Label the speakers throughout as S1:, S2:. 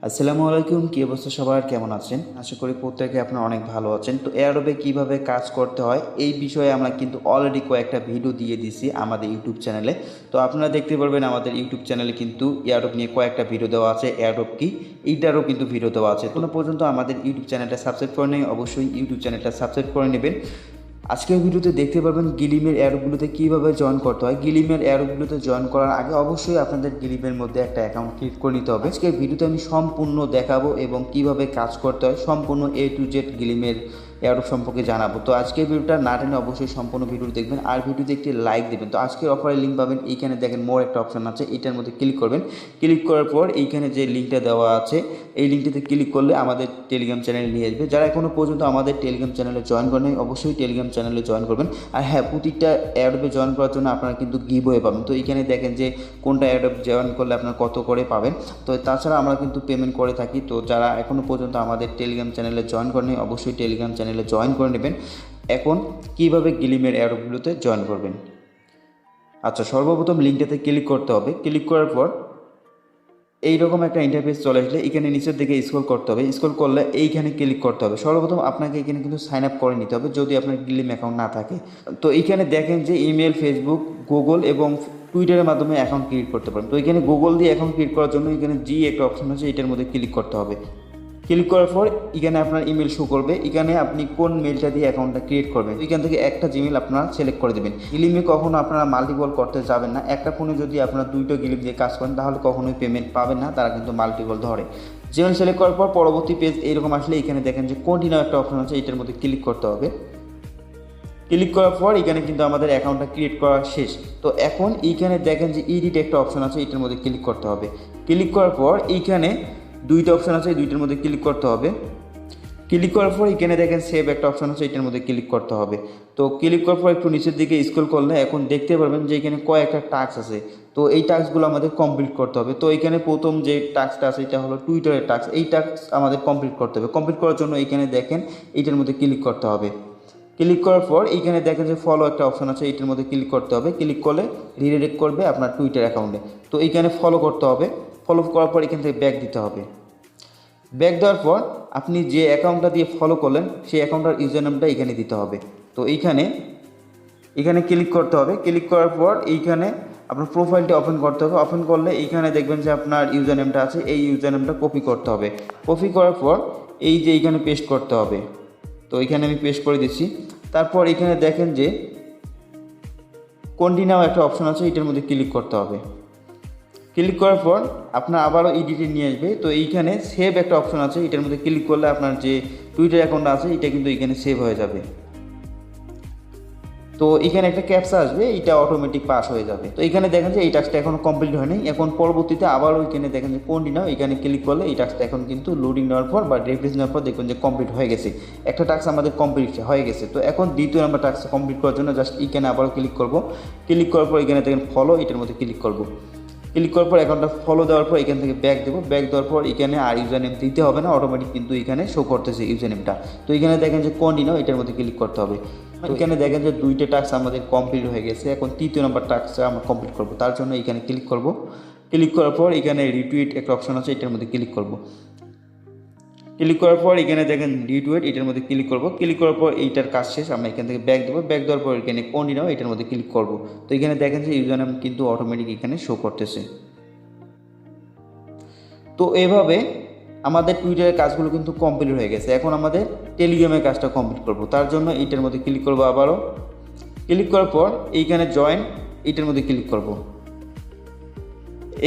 S1: আসসালামু আলাইকুম, কি অবস্থা সবার, কেমন আছেন? আশা করি প্রত্যেকে আপনারা অনেক ভালো আছেন। তো এয়ারড্রপে কিভাবে কাজ করতে হয় এই বিষয়ে আমরা কিন্তু অলরেডি কয়েকটা ভিডিও দিয়ে দিছি আমাদের ইউটিউব চ্যানেলে। তো আপনারা দেখতে পারবেন আমাদের ইউটিউব চ্যানেলে কিন্তু এয়ারড্রপ নিয়ে কয়েকটা ভিডিও দেওয়া আছে। এয়ারড্রপ কি এইটারও কিন্তু ভিডিও দেওয়া আছে। এখনো পর্যন্ত আমাদের ইউটিউব চ্যানেলটা সাবস্ক্রাইব করে নেই, অবশ্যই ইউটিউব চ্যানেলটা সাবস্ক্রাইব করে নেবেন। আজকের ভিডিওতে দেখতে পারবেন গিলিমের অ্যারোগুলোতে কীভাবে জয়েন করতে হয়। গিলিমের অ্যারোগুলোতে জয়েন করার আগে অবশ্যই আপনাদের গিলিমের মধ্যে একটা অ্যাকাউন্ট ক্রিয়েট করে নিতে হবে। আজকের ভিডিওতে আমি সম্পূর্ণ দেখাবো এবং কিভাবে কাজ করতে হয় সম্পূর্ণ A to Z গিলিমের অ্যারো সম্পর্কে জানাবো। তো আজকের ভিডিওটা না টেনে অবশ্যই সম্পূর্ণ ভিডিও দেখবেন আর ভিডিওতে একটি লাইক দেবেন। তো আজকের অফারের লিঙ্ক পাবেন এইখানে, দেখেন মোর একটা অপশন আছে, এইটার মধ্যে ক্লিক করবেন। ক্লিক করার পর এইখানে যে লিঙ্কটা দেওয়া আছে এই লিঙ্কটিতে ক্লিক করলে আমাদের টেলিগ্রাম চ্যানেলে নিয়ে আসবে। যারা এখনও পর্যন্ত আমাদের টেলিগ্রাম চ্যানেলে জয়েন করেন অবশ্যই টেলিগ্রাম চ্যানেলে জয়েন করবেন। আর হ্যাঁ, প্রতিটা অ্যাডবে জয়েন করার জন্য আপনারা কিন্তু গিভওয়ে পাবেন। তো এইখানে দেখেন যে কোনটা অ্যাডব জয়েন করলে আপনারা কত করে পাবেন। তো তাছাড়া আমরা কিন্তু পেমেন্ট করে থাকি। তো যারা এখনও পর্যন্ত আমাদের টেলিগ্রাম চ্যানেলে জয়েন করেন অবশ্যই টেলিগ্রাম চ্যানেলে জয়েন করে নেবেন। এখন কিভাবে গিলিমের অ্যাডগুলোতে জয়েন করবেন। আচ্ছা, সর্বপ্রথম লিঙ্কটাতে ক্লিক করতে হবে। ক্লিক করার পর এইরকম একটা ইন্টারফেস চলে আসলে এখানে নিচের দিকে স্ক্রল করতে হবে। স্ক্রল করলে এইখানে ক্লিক করতে হবে। সর্বপ্রথম আপনাকে এখানে কিন্তু সাইন আপ করে নিতে হবে যদি আপনার গিলিম অ্যাকাউন্ট না থাকে। তো এইখানে দেখেন যে ইমেল, ফেসবুক, গুগল এবং টুইটারের মাধ্যমে অ্যাকাউন্ট ক্রিয়েট করতে পারেন। তো এখানে গুগল দিয়ে অ্যাকাউন্ট ক্রিয়েট করার জন্য এখানে জি একটা অপশন আছে, এটার মধ্যে ক্লিক করতে হবে। ক্লিক করার পর এখানে আপনার ইমেল শো করবে। এখানে আপনি কোন মেলটা দিয়ে অ্যাকাউন্টটা ক্রিয়েট করবেন এখান থেকে একটা জিমেল আপনারা সিলেক্ট করে দেবেন। গিলিমে কখনো আপনারা মাল্টিপল করতে যাবেন না। একটা ফোনে যদি আপনারা দুইটা গিলিম দিয়ে কাজ করেন তাহলে কখনোই পেমেন্ট পাবেন না, তারা কিন্তু মাল্টিপল ধরে। জিমেল সিলেক্ট করার পর পরবর্তী পেজ এরকম আসলে এখানে দেখেন যে কন্টিনিউ একটা অপশন আছে, এটার মধ্যে ক্লিক করতে হবে। ক্লিক করার পর এখানে কিন্তু আমাদের অ্যাকাউন্টটা ক্রিয়েট করা শেষ। তো এখন এইখানে দেখেন যে এডিট একটা অপশন আছে, এটার মধ্যে ক্লিক করতে হবে। ক্লিক করার পর এইখানে দুইটা অপশন আছে, এই দুইটার মধ্যে ক্লিক করতে হবে। ক্লিক করার পর এখানে দেখেন সেভ একটা অপশন আছে, এটার মধ্যে ক্লিক করতে হবে। তো ক্লিক করার পর একটু নিচের দিকে স্ক্রল করলে এখন দেখতে পারবেন যে এখানে কয়েকটা টাস্ক আছে। তো এই টাস্কগুলো আমাদের কমপ্লিট করতে হবে। তো এখানে প্রথম যে টাস্কটা আছে এটা হলো টুইটারের টাস্ক। এই টাস্ক আমাদের কমপ্লিট করতে হবে। কমপ্লিট করার জন্য এখানে দেখেন এইটার মধ্যে ক্লিক করতে হবে। ক্লিক করার পর এইখানে দেখেন যে ফলো একটা অপশন আছে, এইটার মধ্যে ক্লিক করতে হবে। ক্লিক করলে রিডাইরেক্ট করবে আপনার টুইটার অ্যাকাউন্টে। তো এইখানে ফলো করতে হবে। ফলো করার পর এখান থেকে ব্যাক দিতে হবে। ব্যাক দেওয়ার পর আপনি যে অ্যাকাউন্টটা দিয়ে ফলো করলেন সেই অ্যাকাউন্টটার ইউজার নেমটা এখানে দিতে হবে। তো এখানে ক্লিক করতে হবে। ক্লিক করার পর এইখানে আপনার প্রোফাইলটা ওপেন করতে হবে। ওপেন করলে এইখানে দেখবেন যে আপনার ইউজার নেমটা আছে, এই ইউজার নেমটা কপি করতে হবে। কপি করার পর এই যে এইখানে পেস্ট করতে হবে। তো এইখানে আমি পেস্ট করে দিচ্ছি। তারপর এখানে দেখেন যে কন্টিনিউ একটা অপশন আছে, এটার মধ্যে ক্লিক করতে হবে। ক্লিক করার পর আপনার আবারও এডিটে নিয়ে আসবে। তো এইখানে সেভ একটা অপশন আছে, এটার মধ্যে ক্লিক করলে আপনার যে টুইটার অ্যাকাউন্ট আছে এটা কিন্তু এখানে সেভ হয়ে যাবে। তো এখানে একটা ক্যাপচা আসবে, এটা অটোমেটিক পাস হয়ে যাবে। তো এখানে দেখেন যে এই টাস্কটা এখন কমপ্লিট হয়নি। এখন পরবর্তীতে আবারও এখানে দেখেন যে কন্টিনিউ, এখানে ক্লিক করলে এই টাস্কটা এখন কিন্তু লোডিং নেওয়ার পর বা রিফ্রেশ নেওয়ার পর দেখবেন যে কমপ্লিট হয়ে গেছে। একটা টাস্ক আমাদের কমপ্লিট হয়ে গেছে। তো এখন দ্বিতীয় নাম্বার টাস্ক কমপ্লিট করার জন্য জাস্ট এখানে আবারও ক্লিক করব। ক্লিক করার পর এখানে দেখেন ফলো, এটার মধ্যে ক্লিক করব। ক্লিক করার পর অ্যাকাউন্টটা ফলো দেওয়ার পর এখান থেকে ব্যাক দেবো। ব্যাক দেওয়ার পর এখানে আর ইউজার নেম দিতে হবে না, অটোমেটিক কিন্তু এখানে শো করতেছে ইউজার নেমটা। তো এখানে দেখেন যে কন্টিনিউ, এটার মধ্যে ক্লিক করতে হবে। এখানে দেখেন যে দুইটা টাস্ক আমাদের কমপ্লিট হয়ে গেছে। এখন তৃতীয় নাম্বার টাস্কটা আমরা কমপ্লিট করব। তার জন্য এখানে ক্লিক করব। ক্লিক করার পর এখানে রিটুইট একটা অপশন আছে, এটার মধ্যে ক্লিক করব। ক্লিক করার পর এখানে দেখেন রিটুইট, এটার মধ্যে ক্লিক করব। ক্লিক করার পর এইটার কাজ শেষ। আমরা এখান থেকে ব্যাক দেবো। ব্যাক দেওয়ার পর এখানে কন্টিনিউ, এটার মধ্যে ক্লিক করব। তো এখানে দেখেন যে ইউজার নেম কিন্তু অটোমেটিক এখানে শো করতেছে। তো এভাবে আমাদের টুইটারের কাজগুলো কিন্তু কমপ্লিট হয়ে গেছে। এখন আমাদের টেলিগ্রামের কাজটা কমপ্লিট করব। তার জন্য এইটার মধ্যে ক্লিক করব। আবারও ক্লিক করার পর এইখানে জয়েন, এইটার মধ্যে ক্লিক করব।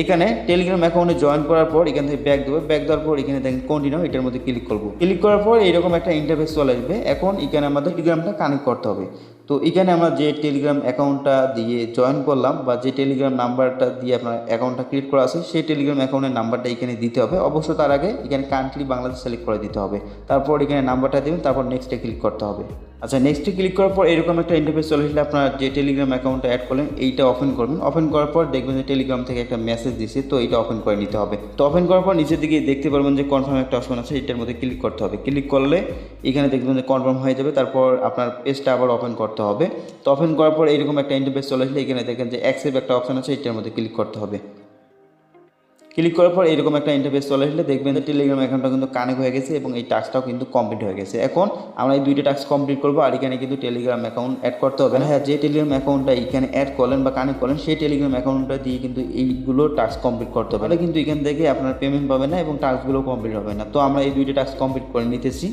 S1: এখানে টেলিগ্রাম অ্যাকাউন্টে জয়েন করার পর এখান থেকে ব্যাক দেবো। ব্যাক দেওয়ার পর এখানে দেখেন কন্টিনিউ, এটার মধ্যে ক্লিক করব। ক্লিক করার পর এইরকম একটা ইন্টারফেস চলে আসবে। এখন এখানে আমাদের টেলিগ্রামটা কানেক্ট করতে হবে। তো এখানে আমরা যে টেলিগ্রাম অ্যাকাউন্টটা দিয়ে জয়েন করলাম বা যে টেলিগ্রাম নাম্বারটা দিয়ে আপনার অ্যাকাউন্টটা ক্রিয়েট করা আছে সেই টেলিগ্রাম অ্যাকাউন্টের নাম্বারটা এখানে দিতে হবে। অবশ্য তার আগে এখানে কান্ট্রি বাংলাদেশ সিলেক্ট করে দিতে হবে। তারপর এখানে নাম্বারটা দেবেন, তারপর নেক্সটে ক্লিক করতে হবে। আচ্ছা, নেক্সটে ক্লিক করার পর এরকম একটা ইন্টারফেস চলে আসলে আপনার যে টেলিগ্রাম অ্যাকাউন্টটা অ্যাড করলেন এইটা ওপেন করবেন। ওপেন করার পর দেখবেন যে টেলিগ্রাম থেকে একটা মেসেজ দিছে, তো এটা ওপেন করে নিতে হবে। তো ওপেন করার পর নিচের দিকে দেখতে পারবেন যে কনফার্ম একটা অপশন আছে, এটার মধ্যে ক্লিক করতে হবে। ক্লিক করলে এখানে দেখবেন যে কনফার্ম হয়ে যাবে। তারপর আপনার পেজটা আবার ওপেন করতে হবে। তো ওপেন করার পর এইরকম একটা ইন্টারফেস চলে আসলে এখানে দেখেন যে অ্যাকসেপ্ট একটা অপশন আছে, এটার মধ্যে ক্লিক করতে হবে। ক্লিক করার পর এরকম একটা ইন্টারফেস চলে আসলে দেখবেন যে টেলিগ্রাম অ্যাকাউন্টটা কিন্তু কানেক্ট হয়ে গেছে এবং এই টাস্কটাও কিন্তু কমপ্লিট হয়ে গেছে। এখন আমরা এই দুইটা টাস্ক কমপ্লিট করবো আর এখানে কিন্তু টেলিগ্রাম অ্যাকাউন্ট অ্যাড করতে হবে না। হ্যাঁ, যে টেলিগ্রাম অ্যাকাউন্টটা এখানে অ্যাড করলেন বা কানেক্ট করলেন সেই টেলিগ্রাম অ্যাকাউন্টটা দিয়ে কিন্তু এইগুলো টাস্ক কমপ্লিট করতে হবে, তাহলে কিন্তু এখান থেকে আপনার পেমেন্ট পাবে না এবং টাস্কগুলো কমপ্লিট হবে না। তো আমরা এই দুইটা টাস্ক কমপ্লিট করে নিতেছি।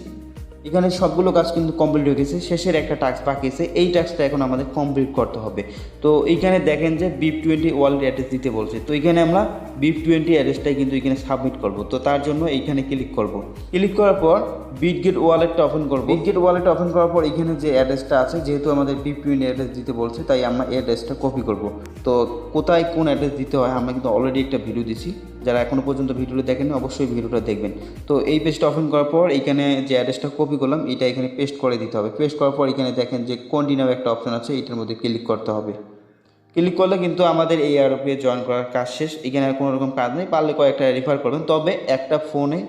S1: এখানে সবগুলো কাজ কিন্তু কমপ্লিট হয়ে গেছে, শেষের একটা টাস্ক বাকি আছে, এই টাস্কটা এখন আমাদের কমপ্লিট করতে হবে। তো এইখানে দেখেন যে BIP20 ওয়ালেট অ্যাড্রেস দিতে বলছে, তো এখানে আমরা BIP20 অ্যাড্রেসটাই কিন্তু এখানে সাবমিট করব। তো তার জন্য এইখানে ক্লিক করব। ক্লিক করার পর বিটগেট ওয়ালেটটা ওপেন করব। বিটগেট ওয়ালেটটা ওপেন করার পর এখানে যে অ্যাড্রেসটা আছে, যেহেতু আমাদের BIP20 অ্যাড্রেস দিতে বলছে তাই আমরা অ্যাড্রেসটা কপি করব। তো কোথায় কোন অ্যাড্রেস দিতে হয় আমরা কিন্তু অলরেডি একটা ভিডিও দিছি, যারা এখনও পর্যন্ত ভিডিওটা দেখেন অবশ্যই ভিডিওটা দেখবেন। তো এই পেজটা ওপেন করার পর এখানে যে অ্যাড্রেসটা কপি করলাম এটা এখানে পেস্ট করে দিতে হবে। পেস্ট করার পর এখানে দেখেন যে কন্টিনিউ একটা অপশন আছে, এটার মধ্যে ক্লিক করতে হবে। ক্লিক করলে কিন্তু আমাদের এই এয়ারোপে জয়েন করার কাজ শেষ। এখানে আর কোনো রকম কাজ নেই, পারলে কয়েকটা রেফার করবেন, তবে একটা ফোনে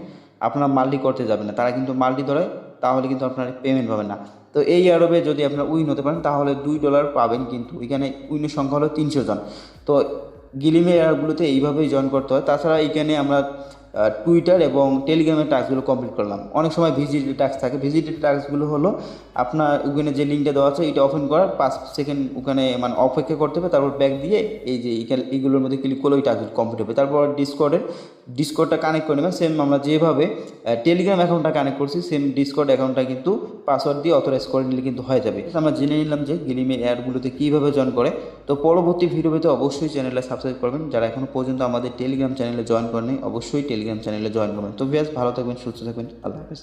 S1: আপনার মাল্টি করতে যাবেন না, তারা কিন্তু মাল্টি ধরে, তাহলে কিন্তু আপনার পেমেন্ট পাবেন না। তো এই এয়ারোপে যদি আপনার উইন হতে পারেন তাহলে $2 পাবেন, কিন্তু এখানে উইনের সংখ্যা হলো 300 জন। তো গিলিমে এয়ারগুলোতে এইভাবেই জয়েন করতে হয়। তাছাড়া এখানে আমরা টুইটার এবং টেলিগ্রামের টাস্কগুলো কমপ্লিট করলাম। অনেক সময় ভিজিটেড টাস্ক থাকে, ভিজিটেড টাস্কগুলো হলো আপনার ওখানে যে লিঙ্কটা দেওয়া আছে এটা ওপেন করার 5 সেকেন্ড ওখানে মানে অপেক্ষা করতে হবে, তারপর ব্যাক দিয়ে এই যে এইগুলোর মধ্যে ক্লিক করলে ওই টাস্কগুলো কমপ্লিট হবে। তারপর ডিসকর্ডটা কানেক্ট করে নেবেন, সেম আমরা যেভাবে টেলিগ্রাম অ্যাকাউন্টটা কানেক্ট করছি সেম ডিসকর্ড অ্যাকাউন্টটা কিন্তু পাসওয়ার্ড দিয়ে অথরাইজ করে নিলে কিন্তু হয়ে যাবে। আমরা জেনে নিলাম যে গিলিমের অ্যাডগুলোতে কীভাবে জয়েন করে। তো পরবর্তী ভিডিওতে অবশ্যই চ্যানেলটা সাবস্ক্রাইব করবেন, যারা এখনও পর্যন্ত আমাদের টেলিগ্রাম চ্যানেলে জয়েন করেনি অবশ্যই টেলিগ্রাম চ্যানেলে জয়েন করবেন। তো বেশ ভালো থাকবেন, সুস্থ থাকবেন, আল্লাহ হাফেজ।